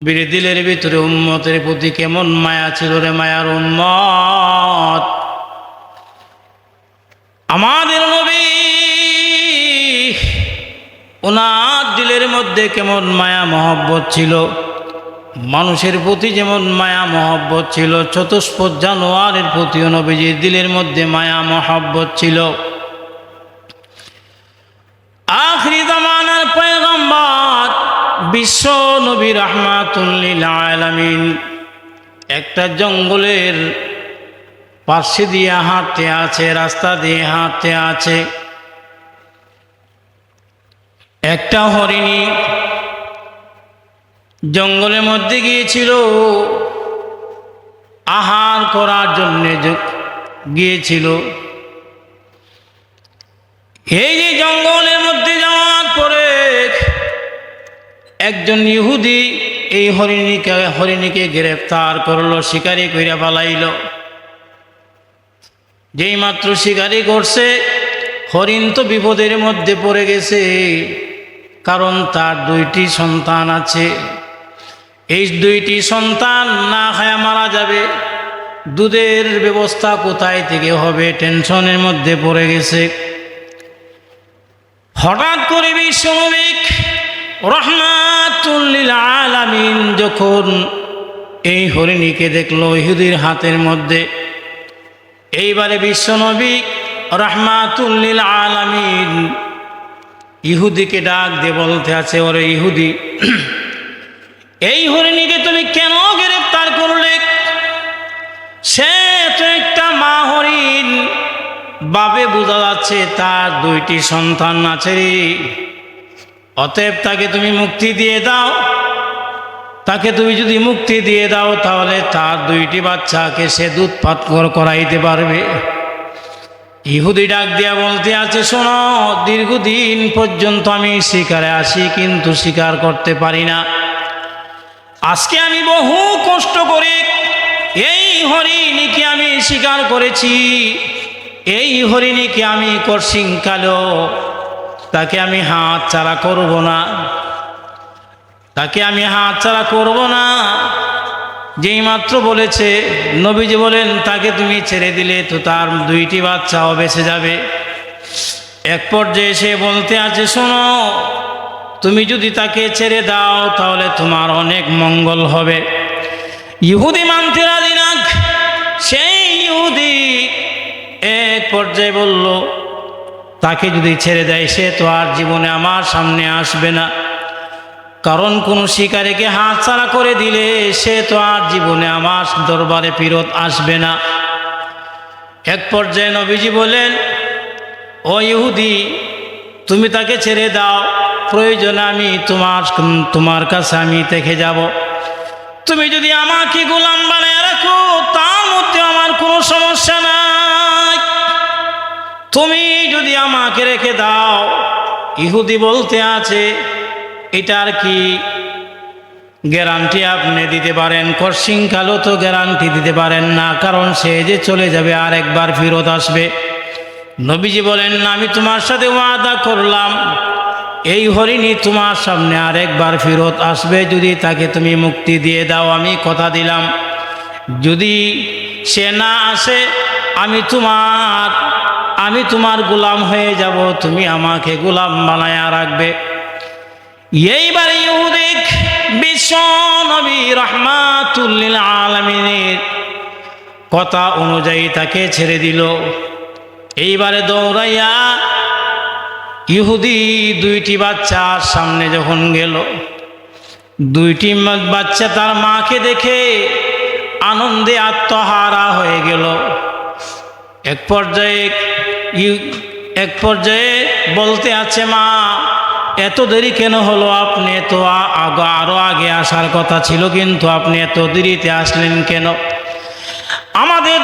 দিলের ভিতরে উম্মতের প্রতি কেমন মায়া ছিল রে মায়ার উম্মত। আমাদের নবী ওনার দিলের মধ্যে কেমন মায়া মহব্বত ছিল, মানুষের প্রতি যেমন মায়া মহব্বত ছিল, চতুষ্পদ জানোয়ারের প্রতিও নবীজির দিলের মধ্যে মায়া মহব্বত ছিল। আখিরি জামানার পয়গম্বর বিশ্ব নবী রাহমাতুল লিল আলামিন একটা জঙ্গলের পাশে দিয়ে হাঁটতে আছে, রাস্তা দিয়ে হাঁটতে আছে। একটা হরিণী জঙ্গলের মধ্যে গিয়েছিল, আহার করার জন্য গিয়েছিল। এই যে জঙ্গলের মধ্যে যাওয়ার পরে একজন ইহুদি এই হরিণীকে গ্রেফতার করলো, শিকারি কইরা পালাইল। যেই মাত্র শিকারি করছে, হরিণ তো বিপদের মধ্যে পড়ে গেছে, কারণ তার দুইটি সন্তান আছে। এই দুইটি সন্তান না খায়া মারা যাবে, দুধের ব্যবস্থা কোথায় থেকে হবে, টেনশনের মধ্যে পড়ে গেছে। হঠাৎ করে বিশ্বনবী রাহমাতুল লিল আলামিন যখন এই হরিণীকে দেখলো ইহুদির হাতের মধ্যে, এইবারে বিশ্বনবী রাহমাতুল লিল আলামিন ইহুদিকে ডাক দিয়ে বলতে আছে, ওরে ইহুদি, এই হরিণীকে তুমি কেন গ্রেফতার করলে? সে তো একটা মা হরিণ, বাবে বোঝা যাচ্ছে তার দুইটি সন্তান আছে রে। অতএব তাকে তুমি মুক্তি দিয়ে দাও। তাকে তুমি যদি মুক্তি দিয়ে দাও তাহলে তার দুইটি বাচ্চাকে সে দুধ পান করাইতে পারবে। ইহুদি ডাক দিয়া বলতে আছে, শোনো, দীর্ঘদিন পর্যন্ত আমি শিকারে আসি কিন্তু শিকার করতে পারি না। আজকে আমি বহু কষ্ট করে এই হরিণীকে আমি শিকার করেছি। এই হরিণীকে আমি কর্ষিংকালো তাকে আমি হাত ছাড়া করব না, তাকে আমি হাত ছাড়া করব না। যেই মাত্র বলেছে, নবীজি বলেন তাকে তুমি ছেড়ে দিলে তো তার দুইটি বাচ্চাও বেঁচে যাবে। এক পর্যায়ে সে বলতে আছে, শোনো, তুমি যদি তাকে ছেড়ে দাও তাহলে তোমার অনেক মঙ্গল হবে। ইহুদি মানতে রাজি না। সেই ইহুদি এক পর্যায়ে বলল, তাকে যদি ছেড়ে দেয় সে তো আর জীবনে আমার সামনে আসবে না, কারণ কোনো শিকারীকে হাত ছাড়া করে দিলে সে তো আর জীবনে আমার দরবারে ফেরত আসবে না। এক পর্যায়ে নবীজি বলেন, ও ইহুদি, তুমি তাকে ছেড়ে দাও, প্রয়োজনে আমি তোমার কাছে আমি দেখে যাব। তুমি যদি আমাকে গোলাম বানায় রাখো তার মধ্যে আমার কোনো সমস্যা নাই, তুমি যদি আমাকে রেখে দাও। ইহুদি বলতে আছে, এটার কি গ্যারান্টি আপনি দিতে পারেন? কর্ষিংকালও তো গ্যারান্টি দিতে পারেন না, কারণ সে যে চলে যাবে আর একবার ফেরত আসবে। নবীজি বলেন, আমি তোমার সাথে ওয়াদা করলাম এই হরিণী তোমার সামনে আর একবার ফেরত আসবে, যদি তাকে তুমি মুক্তি দিয়ে দাও। আমি কথা দিলাম, যদি সে না আসে আমি তোমার গোলাম হয়ে যাব, তুমি আমাকে গোলাম বানায়া রাখবে। এইবারে ইহুদি বিশ্ব নবী রাহমাতুল লিল আলামিনের কথা অনুযায়ী তাকে ছেড়ে দিল। এইবারে দৌড়াইয়া ইহুদি দুইটি বাচ্চার সামনে যখন গেল, দুইটি বাচ্চা তার মাকে দেখে আনন্দে আত্মহারা হয়ে গেল। এক পর্যায়ে বলতে আছে, মা, এত দেরি কেন হলো? আপনি তো আরো আগে আসার কথা ছিল, কিন্তু আপনি এত দেরিতে আসলেন কেন? আমাদের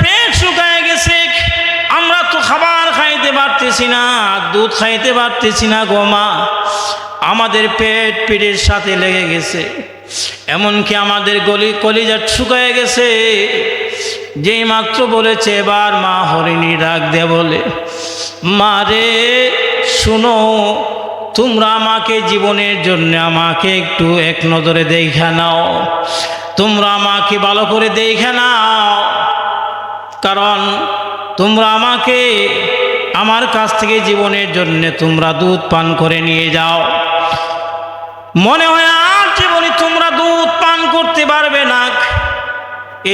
পেট শুকায় গেছে, আমরা তো খাবার খাইতে পারতেছি না, দুধ খাইতে পারতেছি না গো মা। আমাদের পেটের সাথে লেগে গেছে, এমনকি আমাদের কলিজা শুকায় গেছে। যেই মাত্র বলেছে, এবার মা হরিণী ডাক দিয়ে বলে, মা রে, শুনো, তোমরা আমাকে জীবনের জন্য আমাকে একটু এক নজরে দেখে নাও, তোমরা আমাকে ভালো করে দেখে নাও, কারণ তোমরা আমাকে আমার কাছ থেকে জীবনের জন্য তোমরা দুধ পান করে নিয়ে যাও। মনে হয় আর জীবনে তোমরা দুধ পান করতে পারবে না,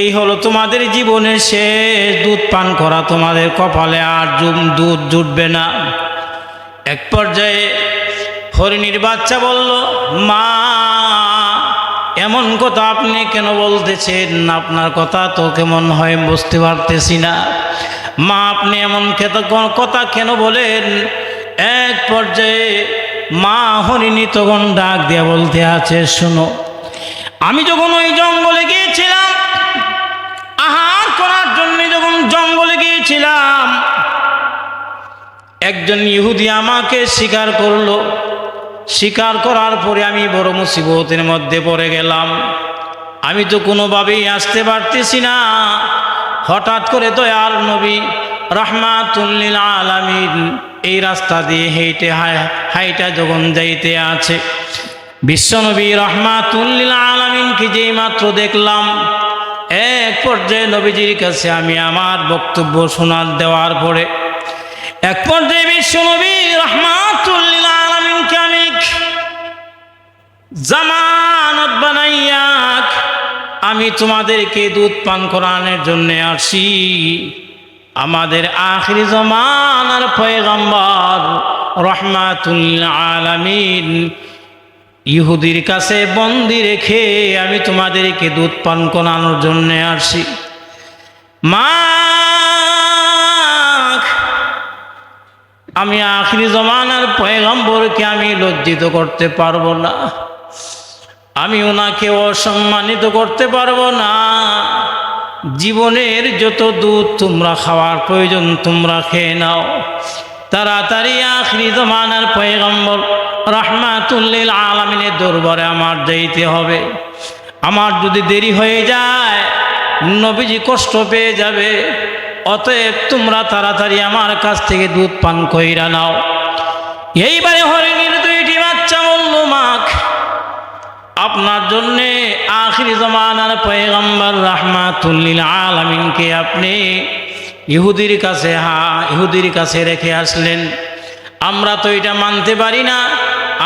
এই হলো তোমাদের জীবনের শেষ দুধ পান করা, তোমাদের কপালে আর দুধ জুটবে না। এক পর্যায়ে হরিণীর বাচ্চা বলল, মা এমন কথা আপনি কেন বলতেছেন? আপনার কথা তো কেমন হয় বুঝতে পারতেছি না। মা আপনি এমন কথা কেন বলেন? এক পর্যায়ে মা হরিণী তখন ডাক দিয়া বলতে আছে, শোনো, আমি যখন ওই জঙ্গলে গিয়েছিলাম, আহার করার জন্য যখন জঙ্গলে গিয়েছিলাম, একজন ইহুদি আমাকে স্বীকার করলো। স্বীকার করার পরে আমি বড় মুসিবতের মধ্যে পড়ে গেলাম। আমি তো কোনোভাবেই আসতে পারতেছি না। হঠাৎ করে দয়াল নবী রাহমাতুল লিল আলামিন এই রাস্তা দিয়ে হাইটা যখন যাইতে আছে, বিশ্বনবী রাহমাতুল লিল আলামিনকে যেই মাত্র দেখলাম, এক পর্যায়ে নবীজির কাছে আমি আমার বক্তব্য শোনার দেওয়ার পরে এক পর্যায়ে বিশ্বনবী রাহমাতুল লিল আলামিনকে আমি জামানত বানাইয়া আমি তোমাদেরকে দুধ পান করানোর জন্য আসি। আমাদের আখিরি জামানার পয়গম্বর রাহমাতুল লিল আলামিন ইহুদির কাছে বন্দি রেখে আমি তোমাদেরকে দুধ পান করানোর জন্য আসি। মা আমি আখিরি জামানার পয়গম্বরকে আমি লজ্জিত করতে পারবো না, আমি ওনাকে অসম্মানিত করতে পারবো না। জীবনের যত দুধ তোমরা খাওয়ার প্রয়োজন তোমরা খেয়ে নাও, তাড়াতাড়ি আখিরি জামানার পয়গম্বর রাহমাতুল লিল আলামিনের দরবারে আমার যাইতে হবে। আমার যদি দেরি হয়ে যায় নবীজি কষ্ট পেয়ে যাবে, অতএব তোমরা তাড়াতাড়ি আমার কাছ থেকে দুধ পান কইরা নাও। এইবারে হরিণীর দুইটি বাচ্চা বলল, মা আপনার জন্যে আখিরি জামানার পয়গম্বর রাহমাতুল লিল আলামিনকে আপনি ইহুদির কাছে রেখে আসলেন। আমরা তো এটা মানতে পারি না,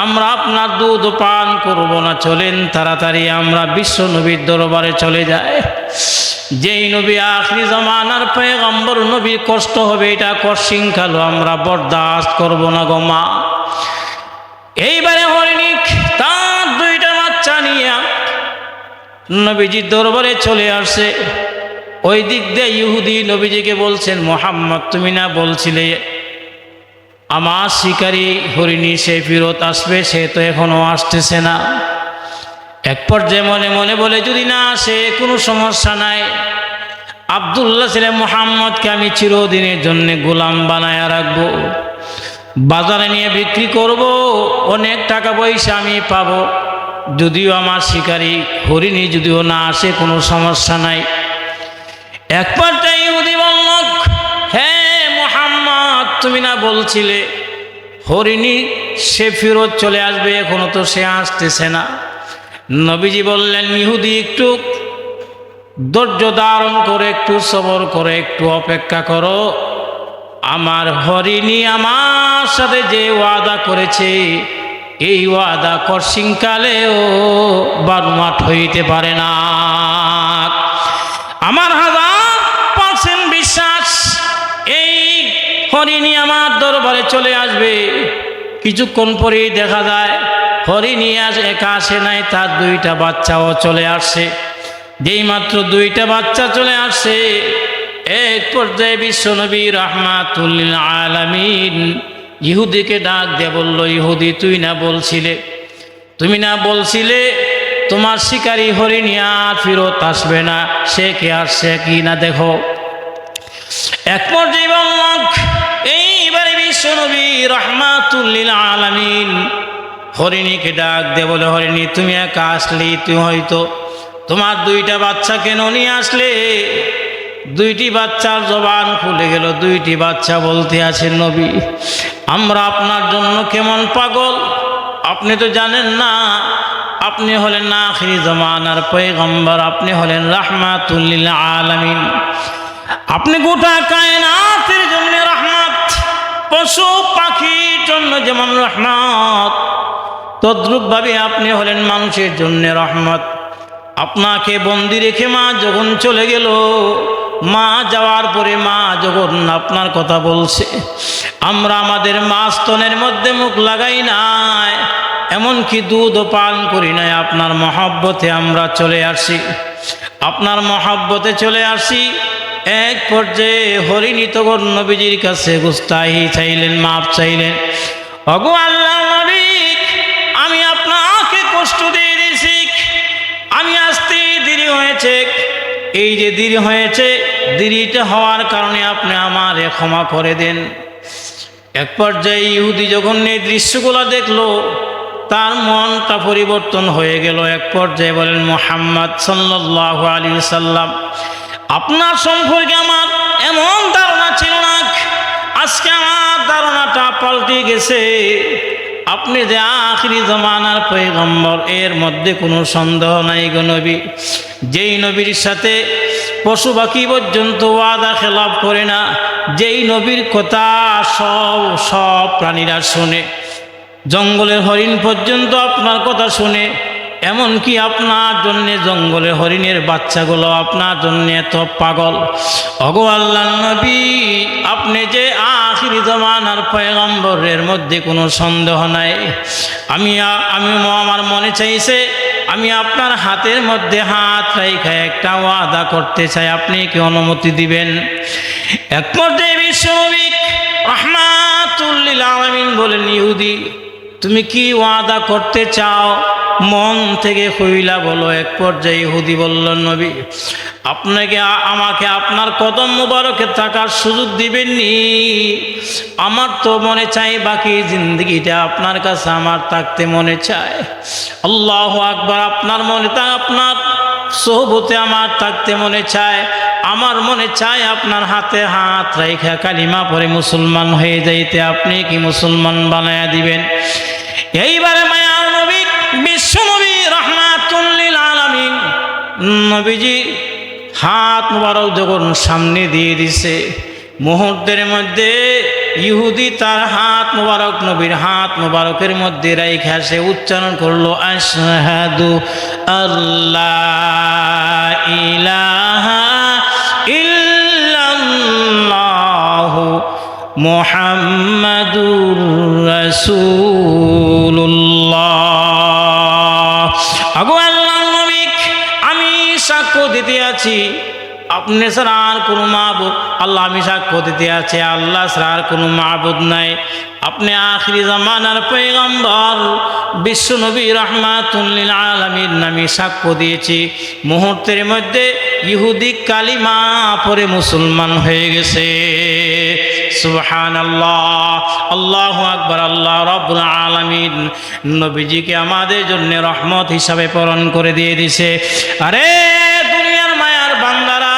আমরা আপনার দুধ পান করব না, চলেন তাড়াতাড়ি আমরা বিশ্ব নবীর দরবারে চলে যাই। যেই নবী আখিরি জামানার পয়গম্বর, নবীর কষ্ট হবে এটা কশিংকালো আমরা বরদাস্ত করব না গো মা। এইবারে হরিণী তার দুইটা বাচ্চা নিয়ে নবীজির দরবারে চলে আসে। ওই দিক দিয়ে ইহুদি নবীজিকে বলছেন, মোহাম্মদ তুমি না বলছিলে আমার শিকারী হরিণী সে ফেরত আসবে, সে তো এখনো আসতেছে না। এক পর্যায়ে মনে মনে বলে, যদি না আসে কোনো সমস্যা নাই, আব্দুল্লাহ ছেলে মোহাম্মদকে আমি চিরদিনের জন্য গোলাম বানায়া রাখবো, বাজারে নিয়ে বিক্রি করব, অনেক টাকা পয়সা আমি পাবো। যদিও আমার শিকারী হরিণী যদিও না আসে কোনো সমস্যা নাই। এক পর্যায়ে ইহুদি বলল, হ্যাঁ মোহাম্মদ তুমি না বলছিলে হরিণী সে ফেরত চলে আসবে, এখনো তো সে আসতেছে না। নবীজি বললেন, ইহুদি একটু ধৈর্য ধারণ করে, একটু সবর করে, একটু অপেক্ষা করো। আমার হরিণী আমার সাথে যে ওয়াদা করেছে এই ওয়াদা কশিংকালেও বারমাট হইতে পারে না। আমার 1000% বিশ্বাস এই হরিণী আমার দরবারে চলে আসবে। কিছুক্ষণ পরেই দেখা যায় হরিণী একা আসে নাই, তার দুইটা বাচ্চাও চলে আসছে। যেই মাত্র দুইটা বাচ্চা চলে আসছে, এক পর্যায়ে বিশ্বনবী রাহমাতুল লিল আলামিন ইহুদিকে ডাক দিয়ে বলল, ইহুদি তুমি না বলছিলে তোমার শিকারী হরিণী আর ফেরত আসবে না, সে কে আসছে কি না দেখো। এক পর্যায়ে বলল, এইবারে বিশ্বনবী রাহমাতুল লিল আলামিন হরিণীকে ডাক দিয়ে বলে, হরিণী তুমি একা আসলে, তুমি হয়তো তোমার দুইটা বাচ্চা কেন নিয়ে আসলে? দুইটি বাচ্চার জবান খুলে গেল। দুইটি বাচ্চা বলতে আছে, নবী আমরা আপনার জন্য কেমন পাগল, আপনি তো জানেন না আপনি হলেন আখিরি জামানার পয়গম্বর, আপনি হলেন রাহমাতুল লিল আলামিন, আপনি গোটা কায়নাতের জন্য রহমত, পশু পাখির জন্য যেমন রহমত, তদ্রূপভাবে আপনি হলেন মানুষের জন্য রহমত। আপনাকে বন্দি রেখে মা যখন চলে গেল, মা যাওয়ার পরে মা যখন আপনার কথা বলছে, আমরা আমাদের মা স্তনের মধ্যে মুখ লাগাই নাই, এমনকি দুধও পান করি নাই, আপনার মহব্বতে আমরা চলে আসি, আপনার মহব্বতে চলে আসি। এক পর্যায়ে হরিণী তখন নবীজির কাছে গুস্তাহি চাইলেন, মাপ চাইলেন, ওগো আল্লাহর নবী আমি আপনাকে কষ্ট দিয়ে দিয়েছি, আমি আসতে দেরি হয়েছে, এই যে দেরি হয়েছে, দেরিটা হওয়ার কারণে আপনি আমারে ক্ষমা করে দেন। এক পর্যায়ে ইহুদি যখন এই দৃশ্যগুলো দেখলো, তার মনটা পরিবর্তন হয়ে গেল। এক পর্যায়ে বলেন, মুহাম্মদ সাল্লাল্লাহু আলাইহি সাল্লাম আপনার সম্পর্কে আমার এমন ধারণা ছিল না, আজকে আমার ধারণাটা পাল্টে গেছে, আপনি যে আখিরি জামানার পয়গম্বর এর মধ্যে কোনো সন্দেহ নাই গো নবী। যেই নবীর সাথে পশু পাখি পর্যন্ত ওয়াদা খেলাপ করে না, যেই নবীর কথা সব প্রাণীরা শোনে, জঙ্গলের হরিণ পর্যন্ত আপনার কথা শুনে, এমনকি আপনার জন্যে জঙ্গলের হরিণের বাচ্চাগুলো আপনার জন্যে এত পাগল। ওগো আল্লাহর নবী আপনি যে আখিরি জামানার পয়গম্বরের মধ্যে কোনো সন্দেহ নাই। আমি আমার মনে চাইছে আমি আপনার হাতের মধ্যে হাত রেখে একটা ওয়াদা করতে চাই, আপনি কি অনুমতি দিবেন? এক পর্যায়ে বিশ্বনবী রাহমাতুল লিল আলামিন বলেন, ইহুদি তুমি কি ওয়াদা করতে চাও, মন থেকে কইলা বলো। এক পর্যায়ে ইহুদি বলল, নবী আমাকে আপনার কদম মুবারকে থাকার সুযোগ দিবেননি? আমার তো মনে চাই বাকি জিন্দগিটা আপনার কাছে আমার থাকতে মনে চায়। আল্লাহু আকবার, আপনার মনে আপনার সোহবতে আমার থাকতে মনে চায়, আমার মনে চায় আপনার হাতে হাত রেখা কালিমা পরে মুসলমান হয়ে যাইতে, আপনি কি মুসলমান বানায়া দিবেন? এইবারে মায়ার নবী বিশ্বনবী রাহমাতুল লিল আলামিন নবীজি হাত মুবারক যখন সামনে দিয়ে দিছে, মুহূর্তের মধ্যে ইহুদি তার হাত মুবারক নবীর হাত মুবারকের মধ্যে রাইখা সে উচ্চারণ করলো, আশহাদু আল্লাহ ইলাহা ইল্লাল্লাহু মুহাম্মাদুর রাসূলুল্লাহ। আগো আল্লাহর নবী আমি সাক্ষ্য দিতে আছি আপনি ছাড়া আর কোনো মাবুদ, আল্লাহ আমি সাক্ষ্য দিতে আছি আল্লাহ ছাড়া আর কোনো মাবুদ নাই, আপনি আখিরি জামানার পয়গম্বর বিশ্ব নবী রাহমাতুল লিল আলামিন আমি সাক্ষ্য দিয়েছি। মুহূর্তের মধ্যে ইহুদি কালিমা পড়ে মুসলমান হয়ে গেছে। সুবহানাল্লাহ, আল্লাহু আকবার। আল্লাহ রাব্বুল আলামিন নবীজিকে আমাদের জন্য রহমত হিসাবে প্রেরণ করে দিয়ে দিছে। আরে দুনিয়ার মায়ার বান্দারা,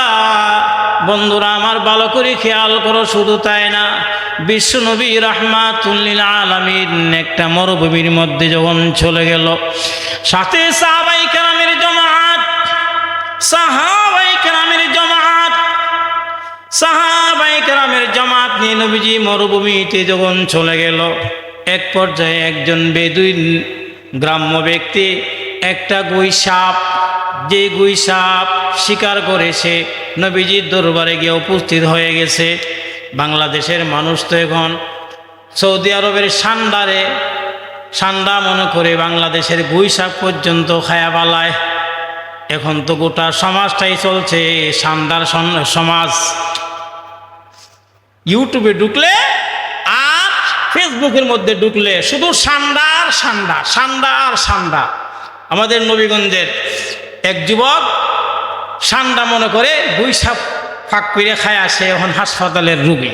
বন্ধুরা আমার ভালো করে খেয়াল করো, শুধু তাই না, বিশ্ব নবী রাহমাতুল লিল আলামিন একটা মরুভূমির মধ্যে যখন চলে গেল, সাথে সাহাবায়ে কেরামের জামাত নিয়ে নবীজি মরুভূমিতে যখন চলে গেল, এক পর্যায়ে একজন বেদুইন গ্রাম্য ব্যক্তি একটা গুইসাপ, যে গুইসাপ শিকার করেছে, নবীজির দরবারে গিয়ে উপস্থিত হয়ে গেছে। বাংলাদেশের মানুষ তো এখন সৌদি আরবের সান্ডা মনে করে বাংলাদেশের গুইসাপ পর্যন্ত খায়া পালায়। এখন তো গোটা সমাজটাই চলছে সান্দার সমাজ। ইউটিউবে ঢুকলে আর ফেসবুকের মধ্যে ঢুকলে শুধু সান্ডা আর সান্ডা। আমাদের নবীগঞ্জের এক যুবক সান্ডা মনে করে গুইসাপ ফাঁক করে খায় আসে, এখন হাসপাতালের রোগী।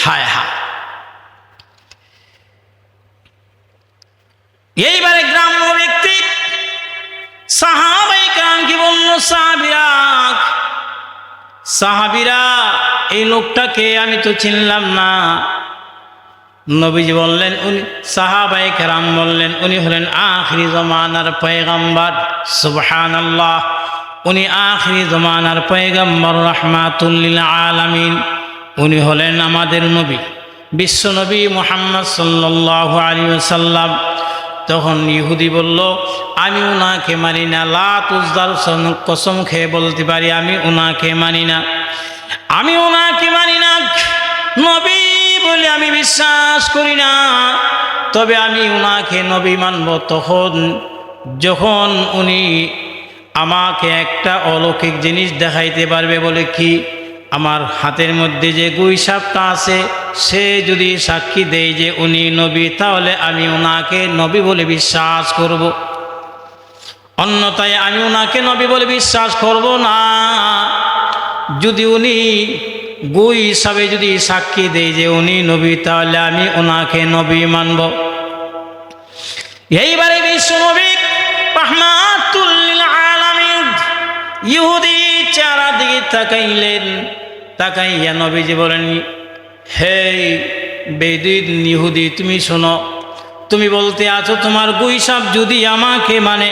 হায় হায়। এইবারে গ্রাম্য ব্যক্তি সাহাবায়ে কেরাম কি বলল, সাহাবীরা এই লোকটাকে আমি তো চিনলাম না। নবীজি বললেন, উনি সাহাবায়ে কেরাম বললেন উনি হলেন আখিরি জমানার পয়গম্বর। সুবহানাল্লাহ, উনি আখিরি জমানার পয়গম্বর রাহমাতুল লিল আলামিন। উনি হলেন আমাদের নবী, বিশ্ব নবী মুহাম্মদ সাল্লাল্লাহু আলাইহি ওয়াসাল্লাম। তখন ইহুদি বলল, আমি উনাকে মানি না। লাত উজ্জার কসম খেয়ে বলতে পারি আমি উনাকে মানি না, আমি উনাকে মানি না। নবী বলে আমি বিশ্বাস করি না, তবে আমি উনাকে নবী মানব তখন যখন উনি আমাকে একটা অলৌকিক জিনিস দেখাইতে পারবে। বলে কি? আমার হাতের মধ্যে যে গুই সাপটা আছে সে যদি সাক্ষী দেয় যে উনি নবী, তাহলে আমি ওনাকে নবী বলে বিশ্বাস করব, অন্যথায় আমি ওনাকে নবী বলে বিশ্বাস করব না। যদি উনি গুই হিসাবে যদি সাক্ষী দেয় যে উনি নবী, তাহলে আমি ওনাকে নবী মানব। এইবারে বিশ্ব নবী রাহমাতুল লিল আলামিন ইহুদি চেহারা দিকে তাকাইলেন। তাকাইয়া নবীজি বলেন, হে বেদুইন ইহুদি, তুমি শোনো, তুমি বলতে আছো তোমার গুই সাপ যদি আমাকে মানে,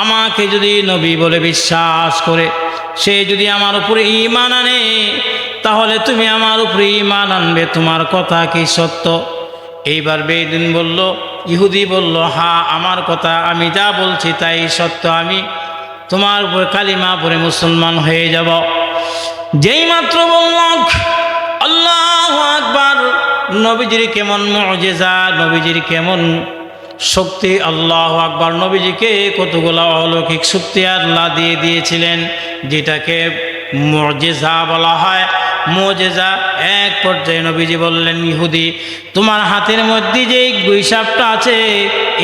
আমাকে যদি নবী বলে বিশ্বাস করে, সে যদি আমার উপরে ঈমান আনে, তাহলে তুমি আমার উপরে ঈমান আনবে। তোমার কথা কি সত্য? এইবার বেদুইন বলল, ইহুদি বলল, হ্যাঁ আমার কথা, আমি যা বলছি তাই সত্য, আমি তোমার উপর কালিমা পড়ে মুসলমান হয়ে যাব। যেই মাত্র বলল আল্লাহু আকবার, নবীজির কেমন মুজিজা, নবীজির কেমন শক্তি, আল্লাহু আকবার। নবীজিকে কতগুলো অলৌকিক শক্তি আল্লাহ দিয়ে দিয়েছিলেন, যেটাকে মুজিজা বলা হয়। মুজিজা এক পর্যায়ে নবীজি বললেন, ইহুদি তোমার হাতের মধ্যে যে গুই সাপটা আছে,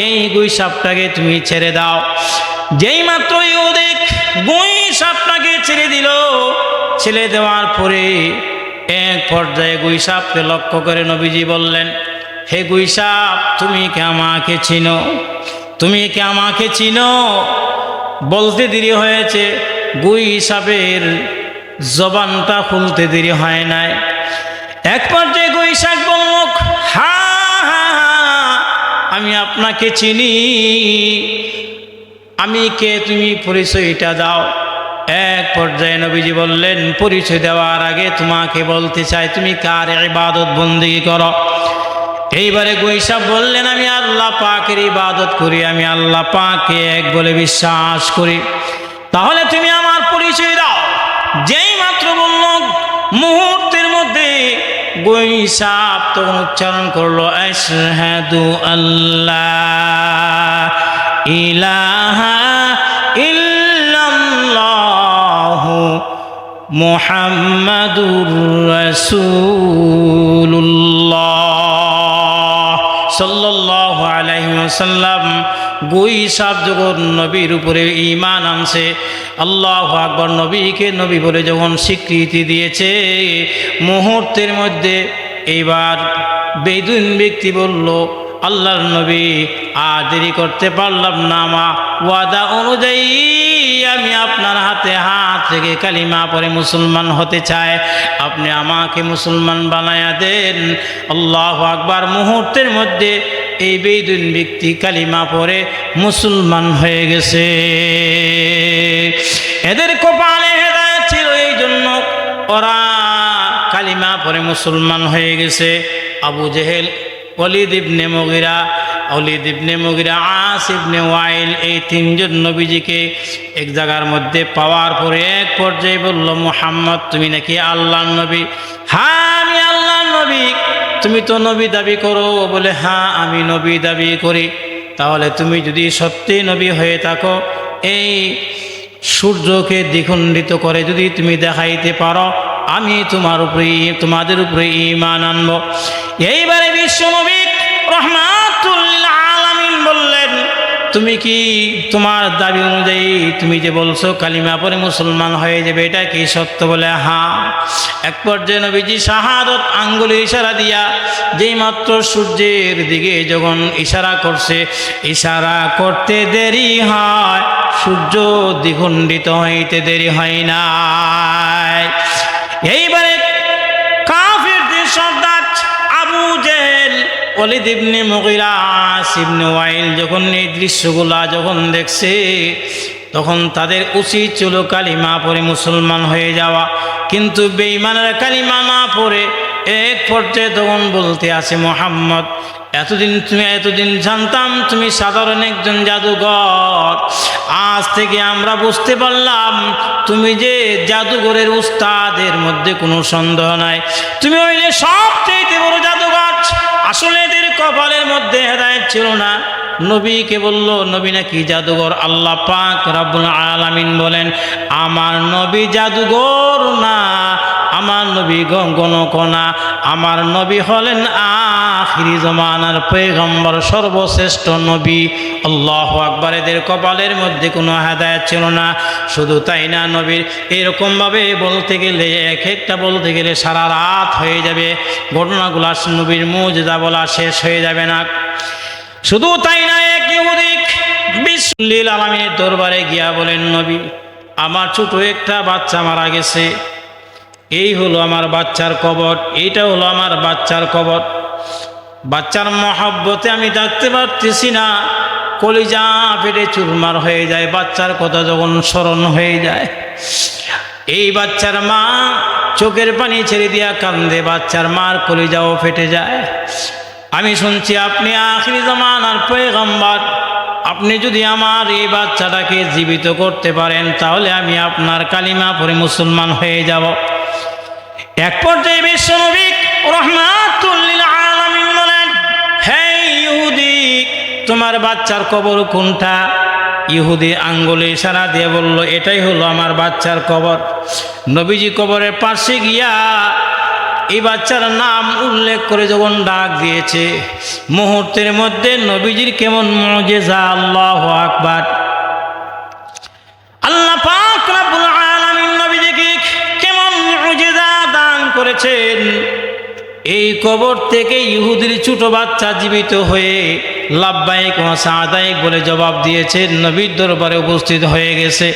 এই গুই সাপটাকে তুমি ছেড়ে দাও। যেই মাত্র ইহুদি গুই সাপটাকে ছেড়ে দিল, ছেড়ে দেওয়ার পরে এক পর্যায়ে গুই সাপকে লক্ষ্য করে নবীজি বললেন, হে গুই সাপ, তুমি কি আমাকে চিনো? তুমি কি আমাকে চিনো? বলতে দেরি হয়েছে, গুই সাপের জবানটা খুলতে দেরি হয় নাই। এক পর্যায়ে গুই সাপ বলল, হ্যাঁ আমি আপনাকে চিনি, আমি কে, তুমি পরিচয়টা দাও। এক পর্যায়ে নবীজি বললেন, পরিচয় দেওয়ার আগে তোমাকে বলতে চাই তুমি কার ইবাদত বন্দেগী করো। এইবারে গুই সাপ বললেন, আমি আল্লাহ পাকের ইবাদত করি, আমি আল্লাহ পাককে এক বলে বিশ্বাস করি। তাহলে তুমি আমার পরিচয় দাও। যেই মাত্র বলল, মুহূর্তের মধ্যে গুই সাপ তখন উচ্চারণ করলো, আশহাদু আল্লাহ ইলাহা ইল্লাল্লাহু মুহাম্মাদুর রাসূলুল্লাহ সাল্লাল্লাহু আলাইহি ওয়াসাল্লাম। গুই সাপ যখন নবীর উপরে ঈমান আনছে, আল্লাহু আকবার, নবীকে নবী বলে যখন স্বীকৃতি দিয়েছে, মুহূর্তের মধ্যে এইবার বেদুইন ব্যক্তি বলল, আল্লাহর নবী আর দেরি করতে পারলাম না, মা ওয়াদা অনুযায়ী আমি আপনার হাতে হাত রেখে কালিমা পড়ে মুসলমান হতে চাই, আপনি আমাকে মুসলমান বানায়া দেন। আল্লাহু আকবার। মুহূর্তের মধ্যে এই বেদুইন ব্যক্তি কালিমা পড়ে মুসলমান হয়ে গেছে। এদের কপালে হেদায়েত ছিল, এই জন্য ওরা কালিমা পড়ে মুসলমান হয়ে গেছে। আবু জেহেল, ওয়ালিদ ইবনে মুগিরা, আস ইবনে ওয়াইল, এই তিনজন নবীজিকে এক জায়গার মধ্যে পাওয়ার পরে এক পর্যায়ে বলল, মুহাম্মদ তুমি নাকি আল্লাহর নবী? হ্যাঁ আমি আল্লাহর নবী। তুমি তো নবী দাবি করো। বলে হ্যাঁ আমি নবী দাবি করি। তাহলে তুমি যদি সত্যি নবী হয়ে থাকো, এই সূর্যকে দ্বিখণ্ডিত করে যদি তুমি দেখাইতে পারো, আমি তোমাদের উপরে ঈমান আনব। এইবারে বিশ্ব নবী রাহমাতুল লিল আলামিন বললেন, তুমি কি তোমার দাবি অনুযায়ী তুমি যে বলছো কালিমা পড়ে মুসলমান হয়ে যাবে, এটা কি সত্য? বলে হ্যাঁ। এক পর্যায়ে নবীজি শাহাদত আঙ্গুলে ইশারা দিয়া, যেই মাত্র সূর্যের দিকে যখন ইশারা করছে, ইশারা করতে দেরি হয়, সূর্য দ্বিখণ্ডিত হইতে দেরি হয় না। এইবারে কাফিরদের সর্দার আবু জেহেল, ওয়ালিদ ইবনে মুগীরা, আস ইবনে ওয়াইল যখন এই দৃশ্যগুলা যখন দেখছে, তখন তাদের উচিত ছিল কালিমা পড়ে মুসলমান হয়ে যাওয়া, কিন্তু বেঈমানের কালিমা না পড়ে এক পর্যায়ে তখন বলতে আছে, মুহাম্মদ এতদিন জানতাম তুমি সাধারণ একজন জাদুঘর, আজ থেকে আমরা বুঝতে পারলাম তুমি যে জাদুঘরের উস্তাদের মধ্যে কোনো সন্দেহ নাই, তুমি হইলে সবচেয়ে বড় জাদুঘর। আসলে এদের কপালের মধ্যে হেদায়েত ছিল না। নবীকে বলল, নবী নাকি জাদুঘর? আল্লাহ পাক রব্বুল আলামিন বলেন, আমার নবী জাদুঘর না, আমার নবী গণক না, আমার নবী হলেন আখিরি জমানার পয়গম্বর, সর্বশ্রেষ্ঠ নবী। আল্লাহু আকবার। এদের কপালের মধ্যে কোনো হেদায়েত ছিল না। শুধু তাই না, নবীর এরকমভাবে বলতে গেলে একটা বলতে গেলে সারা রাত হয়ে যাবে, ঘটনাগুলো নবীর মুজিজা বলা শেষ হয়ে যাবে না। শুধু তাই না, এক ইহুদি বিশ্বলিল আলামিনের দরবারে গিয়া বলেন, নবী আমার ছোট একটা বাচ্চা মারা গেছে, এই হলো আমার বাচ্চার কবর, এইটা হলো আমার বাচ্চার কবর। বাচ্চার মহব্বতে আমি থাকতে পারতেছি না, কলিজা ফেটে চুরমার হয়ে যায় বাচ্চার কথা যখন স্মরণ হয়ে যায়। এই বাচ্চার মা চোখের পানি ছেড়ে দিয়া কান্দে, বাচ্চার মার কলিজাও ফেটে যায়। আমি শুনছি আপনি আখিরি জামানার পয়গম্বর, আপনি যদি আমার এই বাচ্চাটাকে জীবিত করতে পারেন তাহলে আমি আপনার কালিমা পড়ে মুসলমান হয়ে যাব। এক পর্যায়ে বিশ্বনবী রাহমাতুল লিল আলামিন বলেন, হে ইহুদি, তোমার বাচ্চার কবর কোনটা? ইহুদি আঙ্গুলে ইশারা দিয়ে বলল, এটাই হলো আমার বাচ্চার কবর। নবীজি কবরের পাশে গিয়া এই বাচ্চার নাম উল্লেখ করে যখন ডাক দিয়েছে, মুহূর্তের মধ্যে নবীজির কেমন মুজিজা! আল্লাহু আকবার। আল্লাহ পাক রব্বুল আলামিন নবীজিকে কেমন মুজিজা দান করেছেন। এই কবর থেকে ইহুদির ছোট বাচ্চা জীবিত হয়ে লাব্বাইক ওয়া সাদাইক বলে জবাব দিয়েছে, নবীর দরবারে উপস্থিত হয়ে গেছে।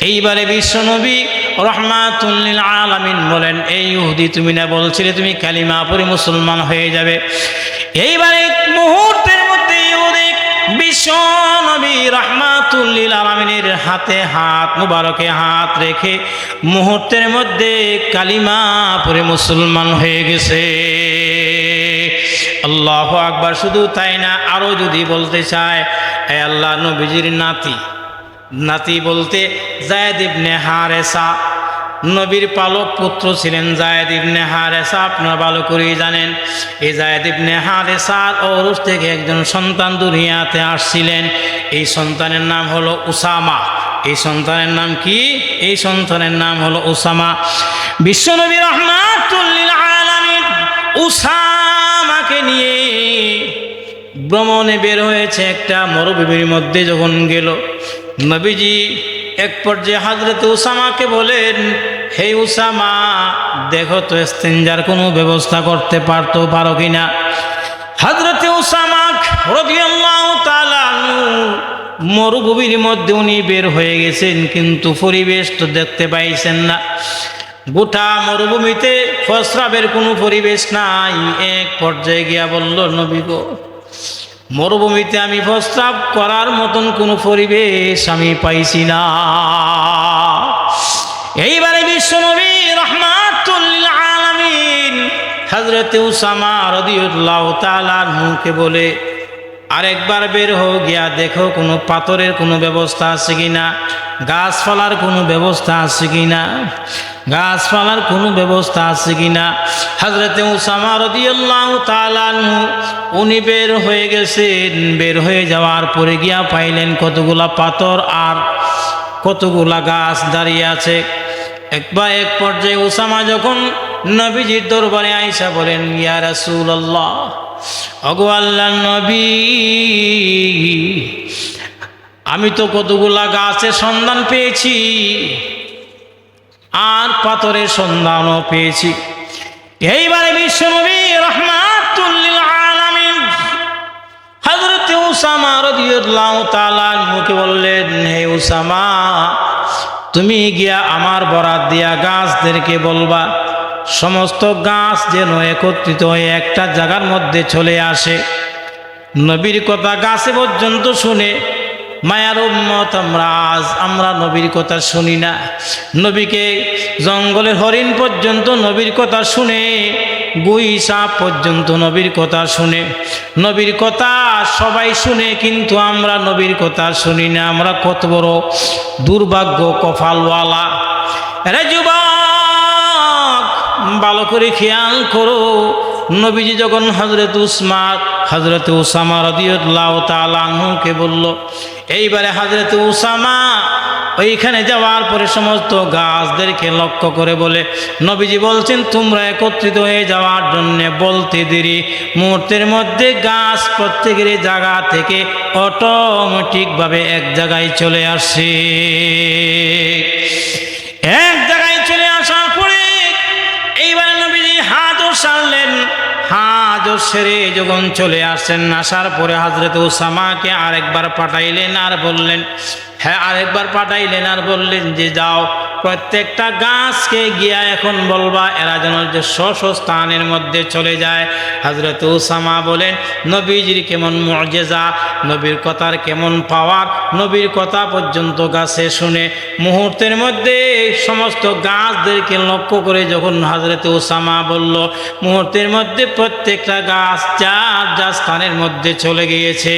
এইবারে বিশ্বনবী রাহমাতুল লিল আলামিন বলেন, এই ইহুদি তুমি না বলছিলে তুমি কালিমা পড়ে মুসলমান হয়ে যাবে? এইবারে মুহূর্তের মধ্যে ইহুদি বিশ্বনবী রাহমাতুল লিল আলামিনের হাতে হাত মুবারকে হাত রেখে মুহূর্তের মধ্যে কালিমা পড়ে মুসলমান হয়ে গেছে। আল্লাহু আকবার। শুধু তাই না, আরো যদি বলতে চায়, হে আল্লাহ, নবীজির নাতি বলতে যায়েদ ইবনে হারেসা, নবীর পালক পুত্র ছিলেন যায়েদ ইবনে হারেসা। আপনারা ভালো করেই জানেন, এই যায়েদ ইবনে হারেসার ঔরস থেকে একজন সন্তান দুনিয়াতে আসছিলেন। এই সন্তানের নাম হলো উসামা। এই সন্তানের নাম কি? এই সন্তানের নাম হলো উসামা। বিশ্বনবী রাহমাতুল লিল আলামিন উসামাকে নিয়ে ভ্রমণে বের হয়েছে। একটা মরুভূমির মধ্যে যখন গেল, নবীজি এক পর্যায়ে হযরত উসামাকে বলেন, হে উসামা, দেখো তো ইস্তেঞ্জার কোনো ব্যবস্থা করতে পারো কিনা। হযরত উসামা রাদিয়াল্লাহু তাআলা মরুভূমির মধ্যে উনি বের হয়ে গেছেন, কিন্তু পরিবেশ তো দেখতে পাইছেন না। গোটা মরুভূমিতে প্রস্রাবের কোনো পরিবেশ নাই। এক পর্যায়ে গিয়া বলল, নবী গো, মরুভূমিতে আমি প্রস্রাব করার মতন কোনো পরিবেশ আমি পাইছি না। এইবারে বিশ্বনবী রাহমাতুল লিল আলামিন হযরত উসামা রাদিয়াল্লাহু তাআলা মুখে বলে, আরেকবার বের হয়ে গিয়া দেখো কোনো পাথরের কোনো ব্যবস্থা আছে কিনা, গাছপালার কোনো ব্যবস্থা আছে কিনা, গাছপালার কোনো ব্যবস্থা আছে কিনা। হযরত উসামা রাদিয়াল্লাহু তাআলা উনি বের হয়ে গেছেন। বের হয়ে যাওয়ার পরে গিয়া পাইলেন কতগুলা পাথর আর কতগুলা গাছ দাঁড়িয়ে আছে। এক পর্যায়ে উসামা যখন নবীজির দরবারে আইসা বলেন, ইয়া রাসূলুল্লাহ, ওগো আল্লাহর নবী, আমি তো কতগুলা গাছের সন্ধান পেয়েছি আর পাথরের সন্ধানও পেয়েছি। এইবারে বিশ্বনবী রাহমাতুল লিল আলামিন হযরত উসামা রাদিয়াল্লাহু তাআলা মুখে বললেন, হে উসামা, তুমি গিয়া আমার বরাত দিয়া গাছদেরকে বলবা সমস্ত গাছ যেন একত্রিত হয়ে একটা জায়গার মধ্যে চলে আসে। নবীর কথা গাছে পর্যন্ত শুনে মায়ার উম্মত আমরা নবীর কথা শুনি না। নবীকে জঙ্গলের হরিণ পর্যন্ত নবীর কথা শুনে, গুই সাপ পর্যন্ত নবীর কথা শুনে। নবীর কথা সবাই শুনে, কিন্তু আমরা নবীর কথা শুনি না। আমরা কত বড় দুর্ভাগ্য কপালওয়ালা। আরে যুবক, ভালো করে খেয়াল করো, নবীজি যখন হযরত উসামা রাদিয়াল্লাহু তাআলা আনহুকে বলল, এইবারে হযরত উসামা ওইখানে যাওয়ার পরে সমস্ত গাছদেরকে লক্ষ্য করে বলে, নবীজি বলছেন তোমরা একত্রিত হয়ে যাওয়ার জন্য। বলতে দেরি, মুহূর্তের মধ্যে গাছ প্রত্যেকের জায়গা থেকে অটোমেটিকভাবে এক জায়গায় চলে আসে। এক জায়গায় চলে আসার পরে এইবারে নবীজি হাতও সারলেন। হাজ সেরে যখন চলে আসেন, আসার পরে হযরত উসামাকে আরেকবার পাঠাইলেন আর বললেন, আরেকবার পাঠাইলেন আর বললেন যে যাও, প্রত্যেকটা গাছকে গিয়া এখন বলবা এরা যেন যে স্থানের মধ্যে চলে যায়। হযরত উসামা বলেন, নবীজির কেমন মুআজিজা, নবীর কথার কেমন পাওয়ার। নবীর কথা পর্যন্ত গাছে শুনে মুহূর্তের মধ্যে সমস্ত গাছদেরকে লক্ষ্য করে যখন হযরত উসামা বলল, মুহূর্তের মধ্যে প্রত্যেকটা গাছ যার যার স্থানের মধ্যে চলে গিয়েছে।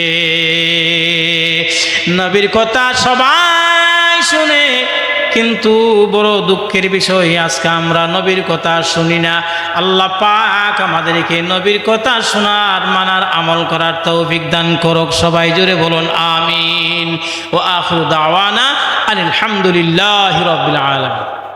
নবীর কথা সবাই শুনে, কিন্তু বড় দুঃখের বিষয় আজকে আমরা নবীর কথা শুনি না। আল্লাহ পাক আমাদেরকে নবীর কথা শোনার, মানার, আমল করার তৌফিক দান করুক। সবাই জোরে বলুন আমিন। ওয়া আখিরু দাওয়ানা আলহামদুলিল্লাহি রাব্বিল আলামিন।